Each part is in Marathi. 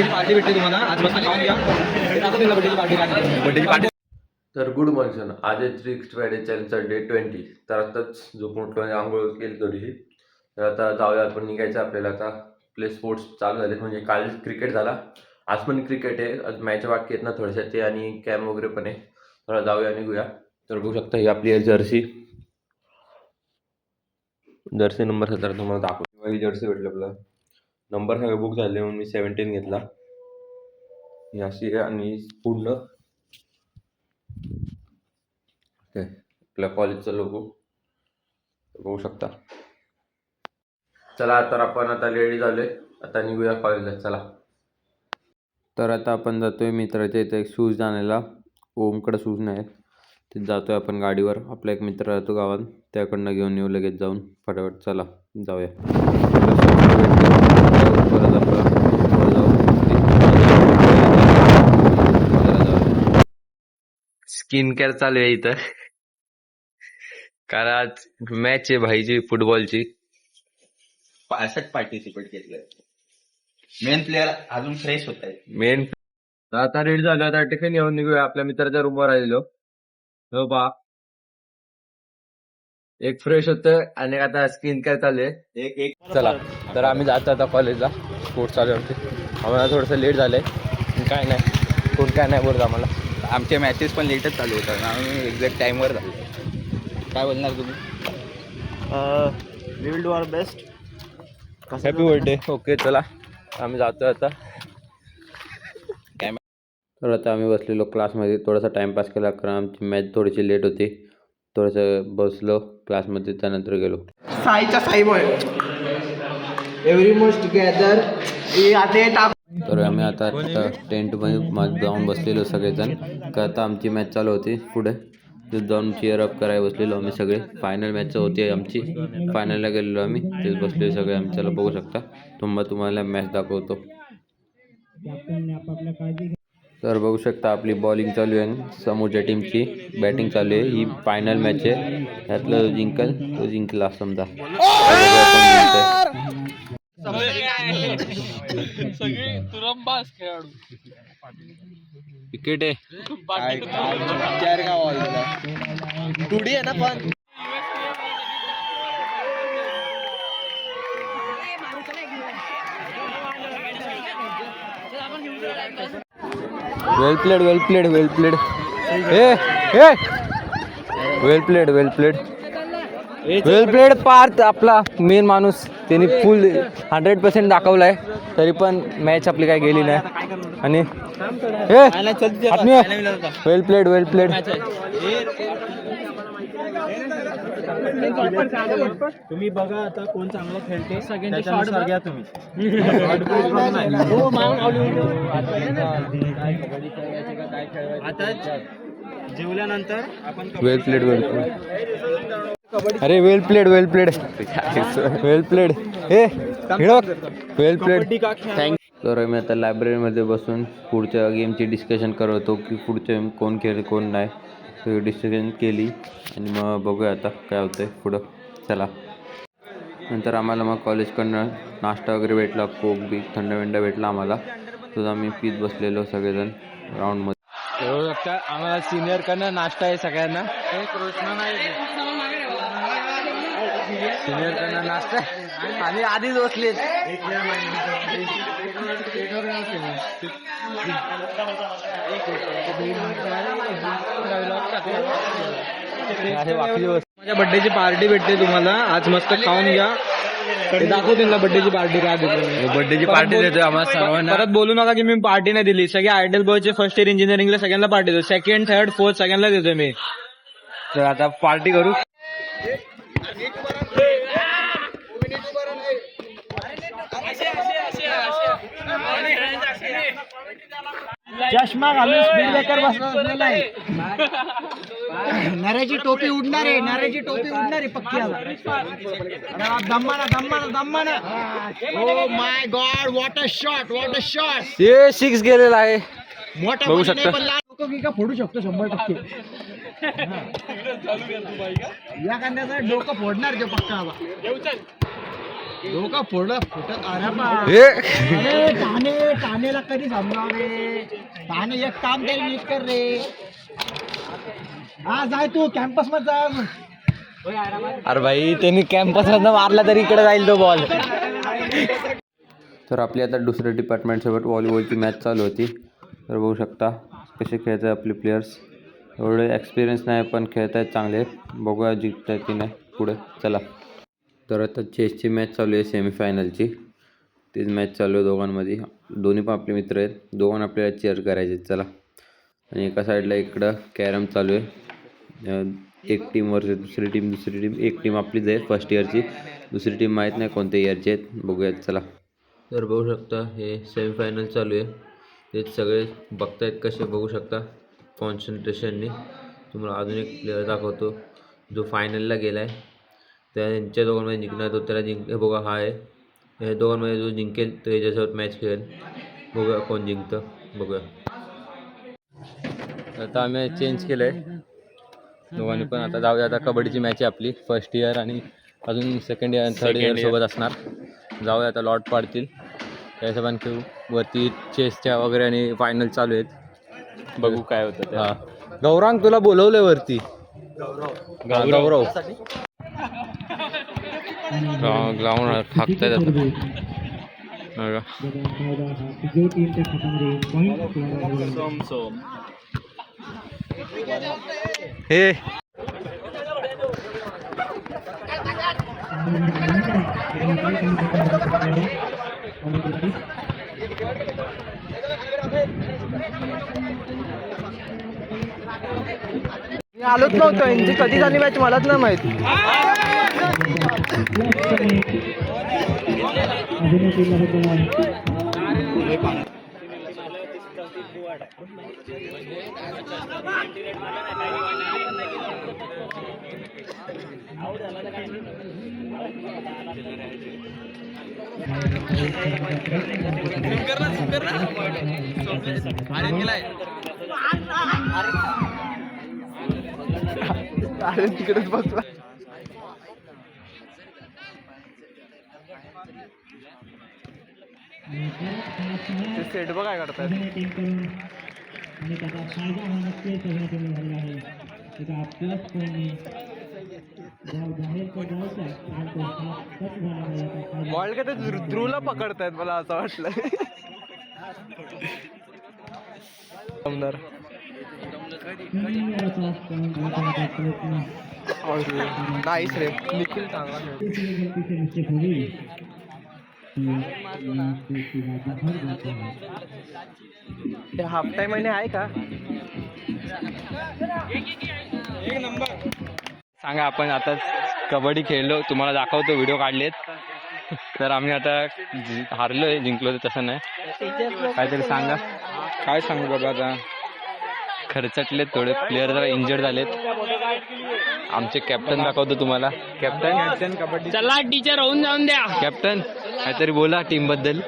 पार्टी भेटते तुम्हाला आज मस्त खाऊन घ्या. बर्थडेची पार्टी. तर गुड मॉर्निंग. आज आहे 3 फ्रायडे चॅलेंजचा डे 20. तर आताच झोपून उठलो आणि आंघोळ केली थोडीशी. तर आता जाऊया आपण, निघायचं आपल्याला. आता प्ले स्पोर्ट्स चालू झाले, म्हणजे काल क्रिकेट झाला, आज पण क्रिकेट आहे. आज मॅच बाकी आहेत ना थोड्याशा, ते आणि कॅम वगैरे पण आहे. थोडा जाऊया निघूया. तर बघू शकता ही आपली जर्सी नंबर 17 तुम्हाला दाखवतो. ही जर्सी भेटली आपल्याला. नंबर सगळे बुक झाले म्हणून मी 17 घेतला. ही अशी आहे आणि पूर्ण आपल्या कॉलेजचा लोगो बघू शकता. चला तर आपण आता रेडी झालोय, आता निघूया कॉलेजला. चला. तर आता आपण जातोय मित्राच्या इथे शूज आणायला. ओमकडे शूज नाही, ते जातोय आपण गाडीवर. आपला एक मित्र राहतो गावात, त्याकडनं घेऊन येऊ लगेच जाऊन फटाफट. चला जाऊया. स्किन केअर चालू आहे इथं, कारण आज मॅच आहे भाईची फुटबॉलची. 65 पार्टिसिपेट केले. मेन प्लेअर अजून फ्रेश होत आहे. मेन आता रेडी झालो. आता टिफिन घेऊन निघूया. आपल्या मित्राच्या रूमवर आलेलो. हो बा, एक फ्रेश होतं आणि आता स्किन केअर चालू आहे. एक चला तर आम्ही जातो आता कॉलेजला. स्पोर्ट्स चालू आहे. आम्हाला थोडंसं लेट झालंय, काय नाही, कोण काय नाही बोलत आम्हाला. आमचे मॅचेस पण लेटच चालू होतात, आम्ही एक्झॅक्ट टाइमवर झालो. काय बोलणार तुम्ही? We will do our best. Happy birthday. Okay चला आम्ही जातो आता. तर आता आम्ही बसलेलो क्लासमध्ये, थोडासा टाइमपास केला कारण आमची मॅच थोडीशी लेट होती. थोडंसं बसलो क्लासमध्ये, त्यानंतर गेलो. साईचा Sai boy every must together. तर आम्ही आता टेंटमध्ये जाऊन बसलेलो सगळेजण, का आता आमची मॅच चालू होती. पुढे तिथे जाऊन चीअर अप करायला बसलेलो आम्ही सगळे. फायनल मॅच होती आमची, फायनलला गेलेलो आम्ही, तेच बसलेलो सगळे आम्ही. चला बघू शकता, तुम्हाला मॅच दाखवतो. तर बघू शकता आपली बॉलिंग चालू आहे, समोरच्या टीमची बॅटिंग चालू आहे. ही फायनल मॅच आहे, यातलं जो जिंकल तो जिंकला समजा. विकेट आहे टुडी आहे ना पण. वेल प्लेड वेल प्लेड वेल प्लेड. वेल प्लेड वेल प्लेड वेल प्लेड. पार्थ आपला मेन माणूस, त्यांनी फुल 100% दाखवलाय, तरी पण मॅच आपली काय गेली नाही. आणि वेल प्लेड वेल प्लेड. तुम्ही बघा आता कोण चांगलं खेळते, सगळ्यांची शॉट घ्या तुम्ही. आता जेवल्यानंतर आपण वेल प्लेड वेल प्लेड. अरे वेल प्लेड वेल प्लेड वेल प्लेड. वेल प्लेड. तर मी आता लायब्ररीमध्ये बसून पुढच्या गेमची डिस्कशन करत होतो, की पुढच्या गेम कोण खेळेल कोण नाही. तर डिस्कशन केली आणि मग बघूया आता काय होतंय पुढं. चला. नंतर आम्हाला मग कॉलेजकडनं नाश्ता वगैरे भेटला, कोक बी थंड विंड भेटला आम्हाला. तर आम्ही पीत बसलेलो सगळेजण राऊंडमध्ये. बघू शकता आम्हाला सिनियरकडनं नाश्ता आहे सगळ्यांना. सिनियरकडनं नाश्ता आणि आधीच बसलेत. माझ्या बर्थडेची पार्टी भेटते तुम्हाला आज, मस्त खाऊन घ्या. दाखवू त्यांना बर्थडेची पार्टी काय देतो. बर्थडेची पार्टी देतोय आम्हाला सर्वांना. परत बोलू नका की मी पार्टी नाही दिली. सगळे आयडल बॉयचे फर्स्ट इयर इंजिनिअरिंगला सगळ्यांना पार्टी देतो. सेकंड थर्ड फोर्थ सगळ्यांना देतोय मी. तर आता पार्टी करू. चष्मा घालून स्पीड ब्रेकर बसला आहे. नऱ्याची टोपी उडणार आहे, नऱ्याची टोपी उडणार आहे पक्की. दम्माना दम्माना दम्माना. Oh my God, what a shot, what a shot. हे 6 गेलेला आहे. मोठा बघू शकता. शकतो की का फोडू शकतो 100%. या कांद्याचा डोकं फोडणार ते पक्का आबा. डोकं फोडत अरे बा. अरे ठाणेला कधी समजाव रे. ठाणे एक काम तरी नीट कर रे. हा जाय तू कॅम्पस मध्ये जा अजून. अरे भाई त्यांनी कॅम्पस मधनं मारला तरी इकडे जाईल तो बॉल. तर आपली आता दुसऱ्या डिपार्टमेंटसोबत व्हॉलीबॉलची मॅच चालू होती. तर बघू शकता कसे खेळत आहे आपले प्लेयर्स. एवढे एक्सपिरियन्स नाही पण खेळत आहेत चांगले. बघूया जिंकत आहेत की नाही पुढे. चला. तर आता चेसची मॅच चालू आहे सेमीफायनलची. तीच मॅच चालू आहे दोघांमध्ये. दोन्ही पण आपले मित्र आहेत. दोघांना आपल्याला चेअर करायचे. चला. आणि एका साईडला इकडं कॅरम चालू आहे. एक टीम वर्सेस दुसरी टीम. एक टीम आपलीच आहे फर्स्ट इयरची. दुसरी टीम माहीत नाही कोणत्या इयरची आहेत. बघूयात चला. तर बघू शकता हे सेमीफायनल चालू आहे. तेच सगळे बघतायत कसे बघू शकता कॉन्सन्ट्रेशननी. तुम्हाला अजून एक प्लेअर दाखवतो जो फायनलला गेला आहे. त्यांच्या दोघांमध्ये जिंकणार तो त्याला हे बघा हा आहे. हे दोघांमध्ये जो जिंकेल तो याच्यासोबत मॅच खेळेल. बघूया कोण जिंकतं. बघूया. आता आम्ही चेंज केलं आहे दोघांनी पण. आता जाऊया. आता कबड्डीची मॅच आहे आपली फर्स्ट इयर आणि अजून सेकंड इयर आणि थर्ड इयर सोबत असणार. जाऊया आता लॉट पाडतील त्या हिशोबाने खेळू. वरती चेसच्या वगैरे आणि फायनल चालू आहेत. बघू काय होतं. हां गौरांग तुला बोलवलंय वरती. गौरव ग्राउंड ठाकतायत आता. हे मी आलोच नव्हतो. यांची कधी झाली मॅच मलाच नाही माहिती. अरे तिकडेच बसला. सेट बघ काय करतात. बॉल का ते ध्रुवला पकडतायत मला असं वाटलं. नाहीच रे. निखिल चांगला हाफ टाइम आणि आहे का. सांगा. आपण आता कबड्डी खेळलो. तुम्हाला दाखवतो व्हिडिओ काढलेत. तर आम्ही आता हारलोय जिंकलो तर तसं नाही. काहीतरी सांगा. काय सांगू बाबा आता. खर्चटलेत थोडे प्लेयर जरा इंजर्ड झालेत. आमचे कॅप्टन दाखवतो तुम्हाला. कॅप्टन कबड्डी चला टीचर होऊन जाऊन द्या. कॅप्टन काहीतरी बोला टीम बद्दल.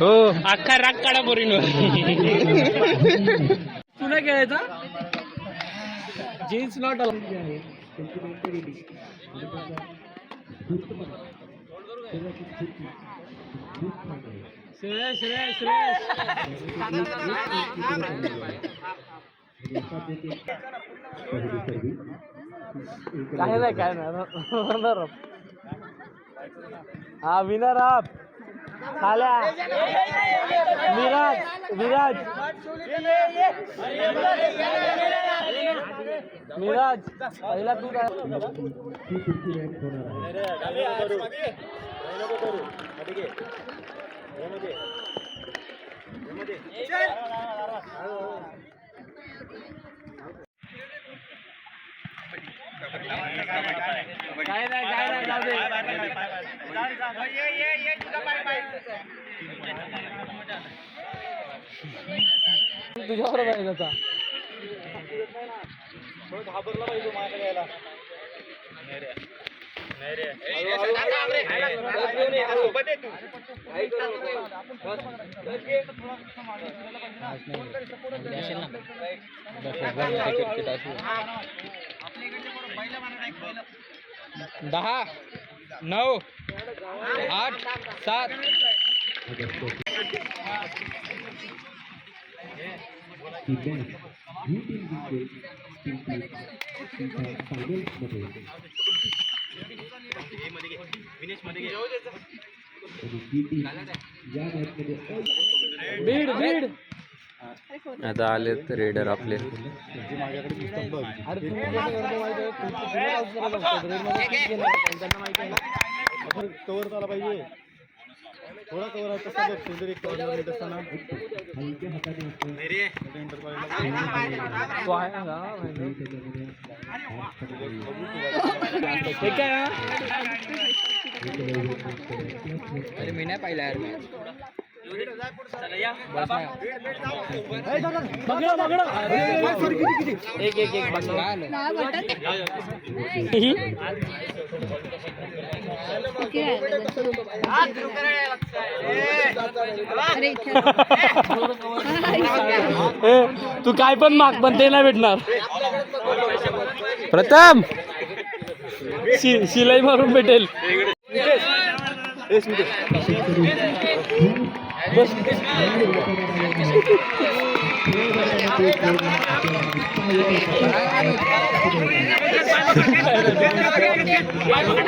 हो अख्खा राग काढा पोरींवर. तुला खेळायचा जीन्स नॉट काय नाही काय नाही. हा विनर आप खाल्या विराज पहिला तू काय. काय नाही जाऊ दे. तुझ्यावर आहे त्याचा. घाबरला पाहिजे माझ्या यायला. दहा 9 8 7 आता आले रेडर आपले. कवर झाला पाहिजे थोडा कवर तसा सुंदर एक कवर येत असताना अरे मी नाही पाहिला यार तू काय पण माग पण ते नाही भेटणार. प्रथम शिलाई मारून भेटेल.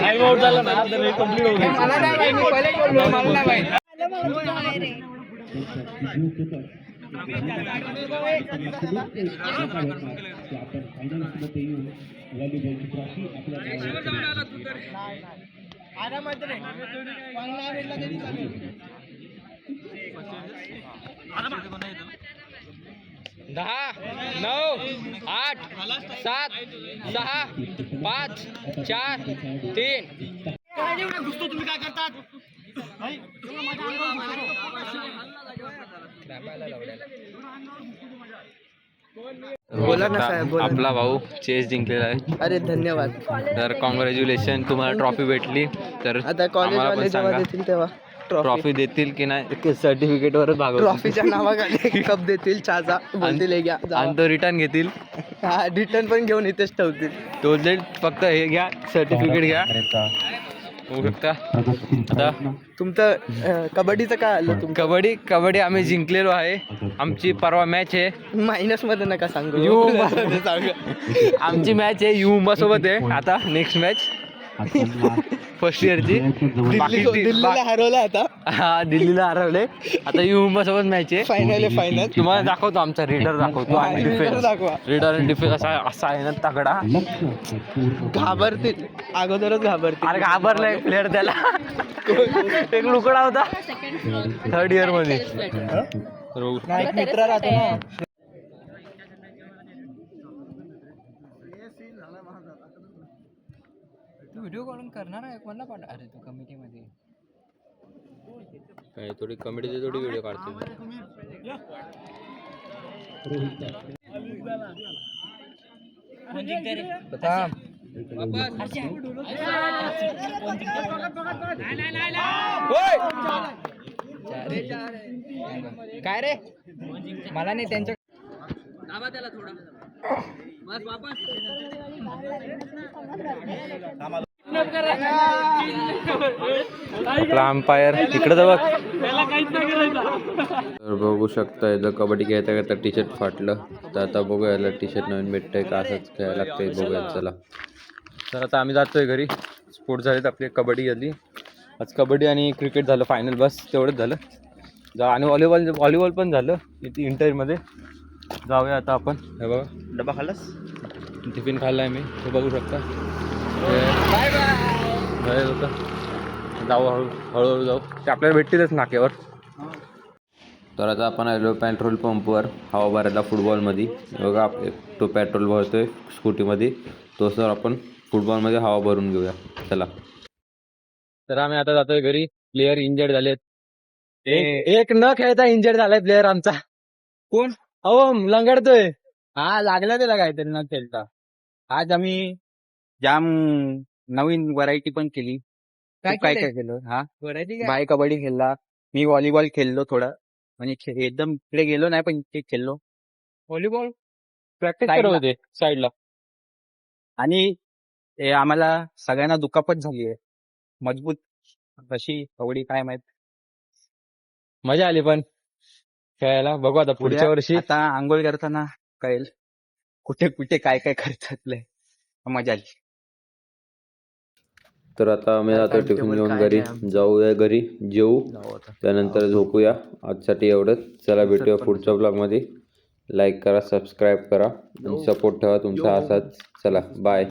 टाइम आउट झाला ना तर कंप्लीट होईल. मला नाही माहिती मी पहिले बोललो मला नाही माहिती दहा 9 8 7 6 5 4 3 तुम्ही काय करतात बोला ना साहेब. आपला भाऊ चेस जिंकलेला आहे. अरे धन्यवाद. तर कॉंग्रॅच्युलेशन, तुम्हाला ट्रॉफी भेटली. तर आता कॉलेजवाले जेव्हा देतील तेव्हा ट्रॉफी देतील की नाही सर्टिफिकेट वर भागव. ट्रॉफीच्या नावाखाली कप देतील चहाचा बोलतील हे घ्या आणि तो रिटर्न घेतील. हा रिटर्न पण घेऊन इथेच ठेवतील. तो जे फक्त हे घ्या सर्टिफिकेट घ्या. होऊ शकता. आता तुमचं कबड्डीचं काय आलं तुमचं? कबड्डी आम्ही जिंकलेलो आहे. आमची परवा मॅच आहे. मायनस मध्ये नका सांगू. आमची मॅच आहे युमा सोबत आहे. आता नेक्स्ट मॅच फर्स्ट इयरची. दिल्लीला हरवलं आता. हा दिल्लीला हरवले. आता युमा सोबत मॅच आहे. फायनल आहे फायनल. तुम्हाला दाखवतो आमचा रेडर दाखवतो. दाखवा. रेडर आणि डिफेन्स असा आहे ना तगडा. घाबरतील अगोदरच घाबरतील. अरे घाबरलाय प्लेअर त्याला. एक लुकडा होता 3rd इयर मध्ये. एक मित्र राहतो ना. तू व्हिडिओ कॉलिंग करणार आहे कोणाला पाठ? अरे तू कमिटी मध्ये काय थोडी कॉमेडीचे थोडी व्हिडिओ काढते. काय रे मला नाही त्यांच्या अंपायर इकडे तर बघ. तर बघू शकता इथं कबड्डी खेळता खेळता टी शर्ट फाटलं. तर आता बघूया याला टी शर्ट नवीन भेटतंय का असंच खेळायला लागतंय बघूया. चला तर आता आम्ही जातोय घरी. स्पोर्ट झालेत आपली. कबड्डी झाली आज. कबड्डी आणि क्रिकेट झालं फायनल. बस तेवढंच झालं. आणि व्हॉलीबॉल पण झालं इथे इंटरमध्ये. जाऊया आता आपण. हे बघा डबा खाल्लास? टिफिन खाल्ला आहे मी. हे बघू शकता. जाऊ हळूहळू जाऊ. ते आपल्याला भेटतीलच नाक्यावर. तर आता आपण आलो पेट्रोल पंपवर हवा भरायला फुटबॉलमध्ये. बघा आपले तो पेट्रोल भरतोय स्कूटीमध्ये. तो सर आपण फुटबॉलमध्ये हवा भरून घेऊया. चला. तर आम्ही आता जातोय घरी. प्लेयर इंजर्ड झालेत. एक न खेळता इंजर्ड झालाय प्लेयर आमचा. कोण? हो लंगडतोय. हा लागला त्याला काहीतरी न खेळता. आज आम्ही जाम नवीन व्हरायटी पण केली. काय तू काय केलंय? काय केलं? हा व्हरायटी बाय कबड्डी खेळला, मी व्हॉलीबॉल खेळलो थोडा, म्हणजे एकदम पुढे गेलो नाही पण ते खेळलो. व्हॉलीबॉल प्रॅक्टिस करत होते साईडला. आणि हे आम्हाला सगळ्यांना दुखापत झाली आहे. मजबूत कशी कबड्डी काय माहित. मजा आली पण खेळायला. बघू आता पुढच्या वर्षी. आता आंघोळ करताना कळेल कुठे कुठे काय काय करतात. मजा आली. तर आता आम्ही जातो टिफिन घेऊन घरी. जाऊया घरी, जेवू, त्यानंतर झोपूया. आजसाठी एवढंच. चला भेटूया पुढच्या ब्लॉगमध्ये. लाईक करा, सबस्क्राईब करा आणि सपोर्ट ठेवा तुमचा असाच. चला बाय.